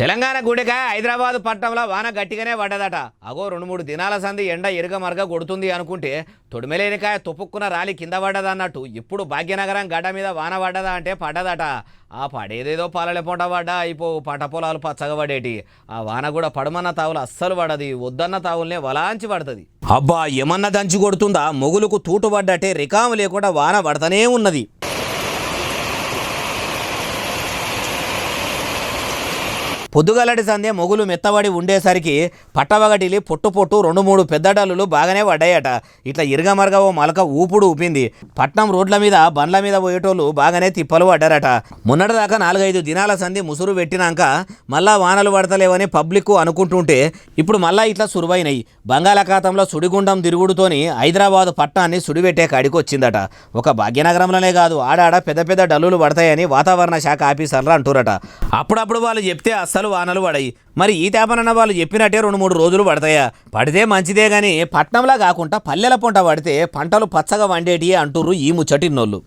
తెలంగాణ గుడికాయ హైదరాబాద్ పట్టణంలో వాన గట్టిగానే పడ్డదట. అగో 2-3 దినాల సంది ఎండ ఎరుగమరగ కొడుతుంది అనుకుంటే తొడిమెలేనికాయ తొప్పుక్కున రాలి కింద పడ్డదన్నట్టు ఇప్పుడు భాగ్యనగరం గడ్డ మీద వాన పడ్డదా అంటే పడ్డదట. ఆ పడేదేదో పాలలే పొంట పడ్డా అయిపో పంట పొలాలు పచ్చగా పడేటి. ఆ వాన కూడా పడమన్న తావులు అస్సలు పడది, వద్దన్న తావులనే వలాంచి పడుతుంది. అబ్బా ఏమన్నా దంచి కొడుతుందా, మొగులకు తూటు పడ్డట్టే రికాము లేకుండా వాన పడతనే ఉన్నది. పొద్దుగలటి సందే మొగులు మెత్తబడి ఉండేసరికి పట్టవగటిలి పొట్టు 2-3 పెద్ద డల్లులు బాగానే పడ్డాయట. ఇట్లా ఇరగమరగ ఓ మలక ఊపుడు ఊపింది. పట్నం రోడ్ల మీద బండ్ల మీద పోయేటోళ్ళు బాగానే తిప్పలు పడ్డారట. మొన్నటిదాకా 4-5 దినాల సంది ముసురు పెట్టినాక మళ్ళా వానలు పడతలేవని పబ్లిక్ అనుకుంటుంటే ఇప్పుడు మళ్ళా ఇట్లా సురువైనయి. బంగాళాఖాతంలో సుడిగుండం తిరుగుడుతోని హైదరాబాద్ పట్టణాన్ని సుడిపెట్టే కాడికి వచ్చిందట. ఒక భాగ్యనగరంలోనే కాదు, ఆడాడ పెద్ద పెద్ద డల్లులు పడతాయని వాతావరణ శాఖ ఆఫీసర్లు అంటురట. అప్పుడప్పుడు వాళ్ళు చెప్తే అస్సలు వానలు పడాయి. మరి ఈ తేపనన్న వాళ్ళు చెప్పినట్టే 2-3 రోజులు పడతాయా? పడితే మంచిదే గాని పట్నంలా కాకుండా పల్లెల పొంట పడితే పంటలు పచ్చగా వండేటి అంటుర్రు ఈ ముచ్చటిన్నోళ్ళు.